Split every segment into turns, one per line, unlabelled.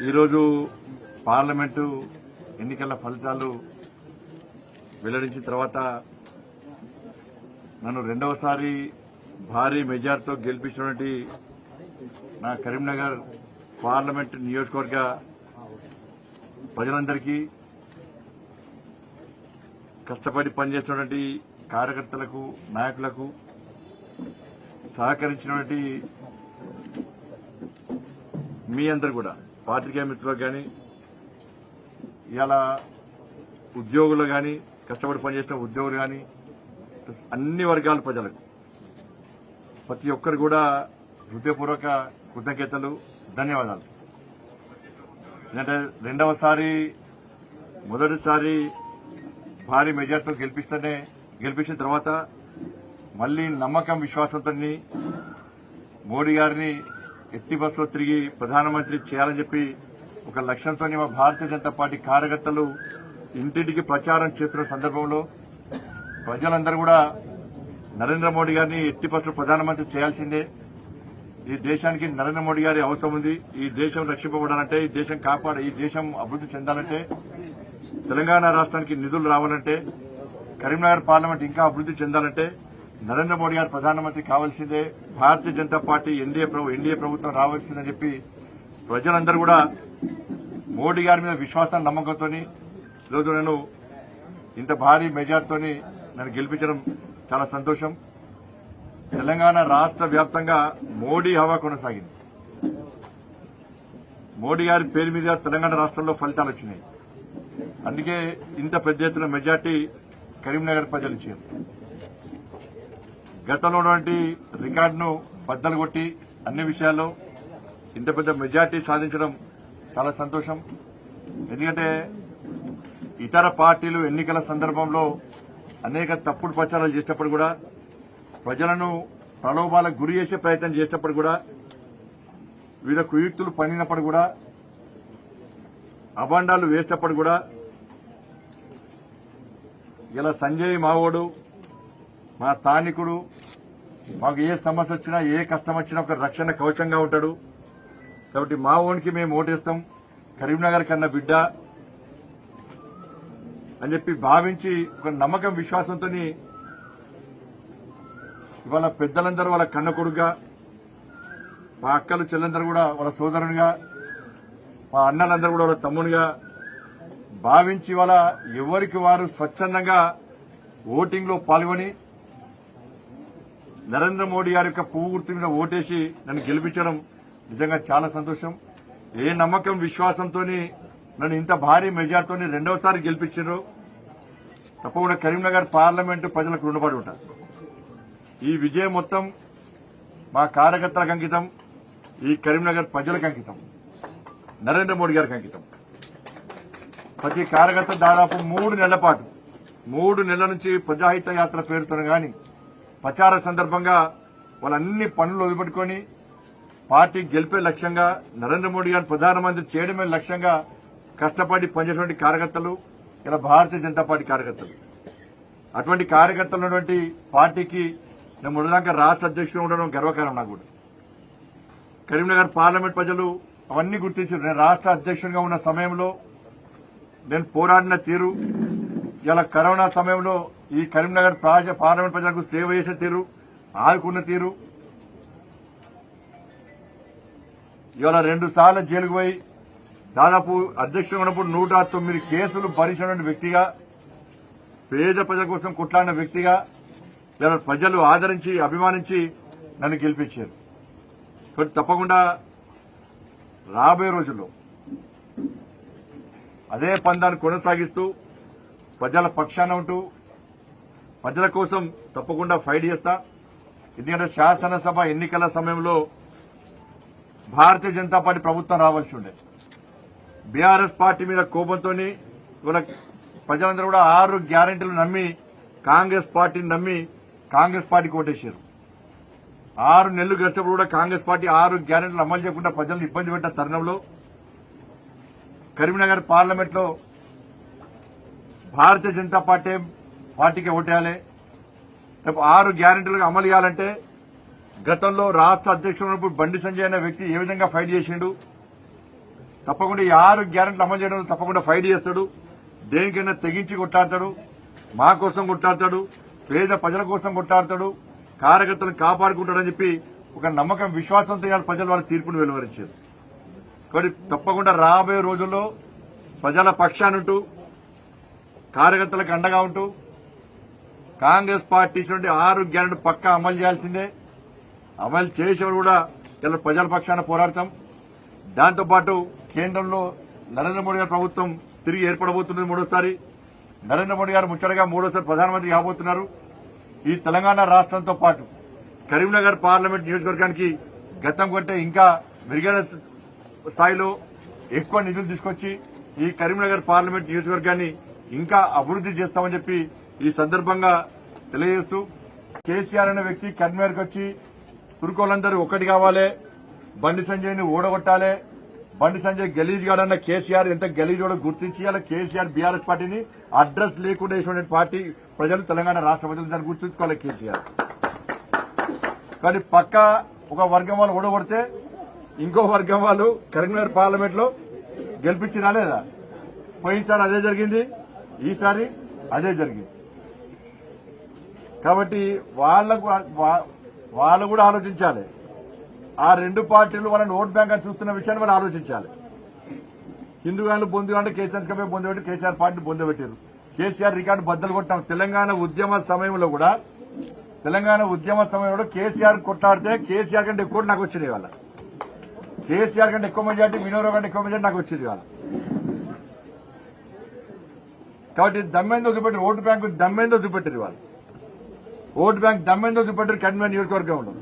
ఈరోజు పార్లమెంటు ఎన్నికల ఫలితాలు వెల్లడించిన తర్వాత నన్ను రెండవసారి భారీ మెజార్టీతో గెలిపించినటువంటి నా కరీంనగర్ పార్లమెంట్ నియోజకవర్గ ప్రజలందరికీ కష్టపడి పనిచేస్తున్నటువంటి కార్యకర్తలకు నాయకులకు సహకరించినటువంటి మీ అందరు కూడా పాత్రికేయ మిత్రులకు కానీ ఇవాళ ఉద్యోగులు కానీ కష్టపడి పనిచేసిన ఉద్యోగులు కానీ అన్ని వర్గాల ప్రజలకు ప్రతి ఒక్కరు కూడా హృదయపూర్వక కృతజ్ఞతలు ధన్యవాదాలు. ఎందుకంటే రెండవసారి మొదటిసారి భారీ మెజార్టీతో గెలిపించిన తర్వాత మళ్లీ నమ్మకం విశ్వాసంతో మోడీ గారిని ఎట్టి బస్సులో తిరిగి ప్రధానమంత్రి చేయాలని చెప్పి ఒక లక్ష్యంతో మా భారతీయ జనతా పార్టీ కార్యకర్తలు ఇంటింటికి ప్రచారం చేస్తున్న సందర్భంలో ప్రజలందరూ కూడా నరేంద్ర మోడీ గారిని ఎట్టి బస్సులో ప్రధానమంత్రి చేయాల్సిందే, ఈ దేశానికి నరేంద్ర మోడీ గారి అవసరం ఉంది, ఈ దేశం రక్షింపబడాలంటే, ఈ దేశం ఈ దేశం అభివృద్ది చెందాలంటే, తెలంగాణ రాష్ట్రానికి నిధులు రావాలంటే, కరీంనగర్ పార్లమెంట్ ఇంకా అభివృద్ది చెందాలంటే నరేంద్ర మోడీ గారు ప్రధానమంత్రి కావాల్సిందే, భారతీయ జనతా పార్టీ ఎన్డీఏ ప్రభుత్వం రావాల్సిందని చెప్పి ప్రజలందరూ కూడా మోడీ గారి మీద విశ్వాసం నమ్మకంతో ఈరోజు నేను ఇంత భారీ మెజార్టీతో నన్ను గెలిపించడం చాలా సంతోషం. తెలంగాణ రాష్ట్ర వ్యాప్తంగా మోడీ హవా కొనసాగింది. మోడీ గారి పేరు మీద తెలంగాణ రాష్ట్రంలో ఫలితాలు వచ్చినాయి. అందుకే ఇంత పెద్ద ఎత్తున మెజార్టీ కరీంనగర్ ప్రజలు ఇచ్చారు. గతంలో ఉన్నటువంటి రికార్డును బద్దలు కొట్టి అన్ని విషయాల్లో ఇంత పెద్ద మెజార్టీ సాధించడం చాలా సంతోషం. ఎందుకంటే ఇతర పార్టీలు ఎన్నికల సందర్భంలో అనేక తప్పుడు ప్రచారాలు చేసేటప్పుడు కూడా, ప్రజలను ప్రలోభాలకు గురి చేసే ప్రయత్నం చేసేటప్పుడు కూడా, వివిధ కుయుక్తులు పన్నినప్పుడు కూడా, అభాండాలు వేసేటప్పుడు కూడా, ఇలా సంజయ్ మావోడు మా స్థానికుడు, మాకు ఏ సమస్య వచ్చినా ఏ కష్టం వచ్చినా ఒక రక్షణ కవచంగా ఉంటాడు కాబట్టి మా ఓన్కి మేము ఓటేస్తాం, కరీంనగర్ కన్నా బిడ్డ అని చెప్పి భావించి ఒక నమ్మకం విశ్వాసంతో ఇవాళ పెద్దలందరూ వాళ్ళ కన్న కొడుకుగా, మా అక్కలు చెల్లెందరూ కూడా వాళ్ళ సోదరునిగా, మా అన్నలందరూ కూడా వాళ్ళ తమ్మునిగా భావించి ఇవాళ ఎవరికి వారు స్వచ్ఛందంగా ఓటింగ్ లో పాల్గొని నరేంద్ర మోడీ గారి యొక్క పువ్వు గుర్తు మీద ఓటేసి నన్ను గెలిపించడం నిజంగా చాలా సంతోషం. ఏ నమ్మకం విశ్వాసంతో నన్ను ఇంత భారీ మెజార్టీతో రెండవసారి గెలిపించారు. తప్పకుండా కరీంనగర్ పార్లమెంటు ప్రజలకు రుణపడి ఉంటారు. ఈ విజయం మొత్తం మా కార్యకర్తలకు అంకితం, ఈ కరీంనగర్ ప్రజలకు అంకితం, నరేంద్ర మోడీ గారికి అంకితం. ప్రతి కార్యకర్త దాదాపు 3 నెలల పాటు 3 నెలల నుంచి ప్రజాహిత యాత్ర పేరుతో గాని ప్రచార సందర్భంగా వాళ్ళన్ని పనులు వదిలిపెట్టుకుని పార్టీ గెలిపే లక్ష్యంగా, నరేంద్ర మోడీ గారిని ప్రధానమంత్రి చేయడమే లక్ష్యంగా కష్టపడి పనిచేసినటువంటి కార్యకర్తలు ఇలా భారతీయ జనతా పార్టీ కార్యకర్తలు. అటువంటి కార్యకర్తలు ఉన్నటువంటి పార్టీకి నేను మొదటిదాకా రాష్ట్ర అధ్యక్షుడు ఉండడం గర్వకారం. నాకు కూడా కరీంనగర్ పార్లమెంట్ ప్రజలు అవన్నీ గుర్తించారు. నేను రాష్ట్ర అధ్యక్షుడిగా ఉన్న సమయంలో నేను పోరాడిన తీరు, ఇలా కరోనా సమయంలో ఈ కరీంనగర్ పార్లమెంట్ ప్రజలకు సేవ చేసే తీరు, ఆదుకున్న తీరు, ఇవాళ 2 సార్లు జైలుకు పోయి దాదాపు అధ్యక్షుడు ఉన్నప్పుడు 109 కేసులు భరించినటువంటి వ్యక్తిగా, పేద ప్రజల కోసం కొట్లాడిన వ్యక్తిగా ఇలా ప్రజలు ఆదరించి అభిమానించి నన్ను గెలిపించారు. కాబట్టి తప్పకుండా రాబోయే రోజుల్లో అదే పందాన్ని కొనసాగిస్తూ ప్రజల పక్షాన ఉంటూ ప్రజల కోసం తప్పకుండా ఫైట్ చేస్తా. ఎందుకంటే శాసనసభ ఎన్నికల సమయంలో భారతీయ జనతా పార్టీ ప్రభుత్వం రావాల్సి ఉండే, బీఆర్ఎస్ పార్టీ మీద కోపంతో ఇవాళ ప్రజలందరూ కూడా 6 గ్యారెంటీలు నమ్మి కాంగ్రెస్ పార్టీని నమ్మి కాంగ్రెస్ పార్టీకి ఓటేశారు. 6 నెలలు గడిచినప్పుడు కూడా కాంగ్రెస్ పార్టీ 6 గ్యారెంటీలు అమలు చేయకుండా ప్రజలను ఇబ్బంది పెట్టిన తరుణంలో కరీంనగర్ పార్లమెంట్ లో భారతీయ జనతా పార్టీకి ఓటేయాలి, 6 గ్యారెంటీలుగా అమలు చేయాలంటే గతంలో రాష్ట్ర అధ్యక్షుడు బండి సంజయ్ అనే వ్యక్తి ఏ విధంగా ఫైట్ చేసిండు, తప్పకుండా ఈ 6 గ్యారెంటీలు అమలు చేయడం తప్పకుండా ఫైట్ చేస్తాడు. దేనికైనా తెగించి కొట్లాడతాడు. మా కోసం కొట్లాడతాడు, పేద ప్రజల కోసం కొట్లాడతాడు, కార్యకర్తలను కాపాడుకుంటాడని చెప్పి ఒక నమ్మకం, విశ్వాసంతో ఇవాళ ప్రజలు వాళ్ళ తీర్పును వెలువరించారు. కాబట్టి తప్పకుండా రాబోయే రోజుల్లో ప్రజల పక్షానుంటూ కార్యకర్తలకు అండగా ఉంటూ కాంగ్రెస్ పార్టీ ఇచ్చినటువంటి 6 గ్యారెంటీ పక్కా అమలు చేయాల్సిందే. అమలు చేసేవారు కూడా ఇలా ప్రజల పక్షాన పోరాడతాం. దాంతోపాటు కేంద్రంలో నరేంద్ర మోడీ గారి ప్రభుత్వం తిరిగి ఏర్పడబోతున్నది. మూడోసారి నరేంద్ర మోడీ గారు ముచ్చటగా మూడోసారి ప్రధానమంత్రి కాబోతున్నారు. ఈ తెలంగాణ రాష్ట్రంతో పాటు కరీంనగర్ పార్లమెంట్ నియోజకవర్గానికి గతం కంటే ఇంకా మెరుగైన స్థాయిలో ఎక్కువ నిధులు తీసుకొచ్చి ఈ కరీంనగర్ పార్లమెంట్ నియోజకవర్గాన్ని ఇంకా అభివృద్ది చేస్తామని చెప్పి ఈ సందర్భంగా తెలియజేస్తూ, కేసీఆర్ అనే వ్యక్తి కరీంనగర్కి వచ్చి తుర్కోలందరూ ఒక్కటి కావాలి, బండి సంజయ్ని ఓడగొట్టాలి, బండి సంజయ్ గలీజ్ గాడన్న కేసీఆర్ ఎంత గలీజోడో గుర్తించి అలా కేసీఆర్ బీఆర్ఎస్ పార్టీని అడ్రస్ లేకుండా వేసిన పార్టీ ప్రజలు, తెలంగాణ రాష్ట్ర ప్రజలు దాన్ని గుర్తుంచుకోవాలి కేసీఆర్. కానీ పక్క ఒక వర్గం వాళ్ళు ఓడగొడితే ఇంకో వర్గం వాళ్ళు కరీంనగర్ పార్లమెంట్ లో గెలిపించి రాలేదా? పోయినసారి అదే జరిగింది, ఈసారి అదే జరిగింది. కాబట్టి వాళ్ళు కూడా ఆలోచించాలి. ఆ రెండు పార్టీలు వాళ్ళని ఓట్ బ్యాంక్ అని చూస్తున్న విషయాన్ని వాళ్ళు ఆలోచించాలి. హిందూగాళ్ళు బొందుగా కేసీఆర్ బొందబెట్టి కేసీఆర్ పార్టీని బొందబెట్టారు. కేసీఆర్ రికార్డు బద్దలు కొట్టాం. తెలంగాణ ఉద్యమ సమయంలో కూడా కేసీఆర్ కొట్లాడితే కేసీఆర్ కంటే ఎక్కువ నాకు వచ్చింది వాళ్ళ. కేసీఆర్ కంటే ఎక్కువ మెజార్టీ, వినోరావు కంటే ఎక్కువ మెజార్టీ నాకు వచ్చింది వాళ్ళ. కాబట్టి దమ్మేందో చూపెట్టారు, ఓటు బ్యాంకు దమ్మేందో చూపెట్టారు వాళ్ళు. ఓటు బ్యాంక్ దమ్మేందో చూపెట్టారు కరీంనగర్ నియోజకవర్గంలో.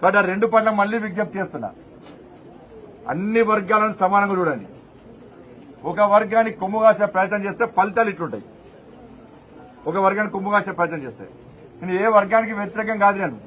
కాబట్టి ఆ రెండు పట్ల మళ్లీ విజ్ఞప్తి చేస్తున్నా, అన్ని వర్గాలను సమానంగా చూడండి. ఒక వర్గానికి కొమ్ము కాసే ప్రయత్నం చేస్తే ఫలితాలు ఇట్లుంటాయి. ఒక వర్గానికి కొమ్ము కాసే ప్రయత్నం చేస్తే నేను ఏ వర్గానికి వ్యతిరేకం కాదు. నేను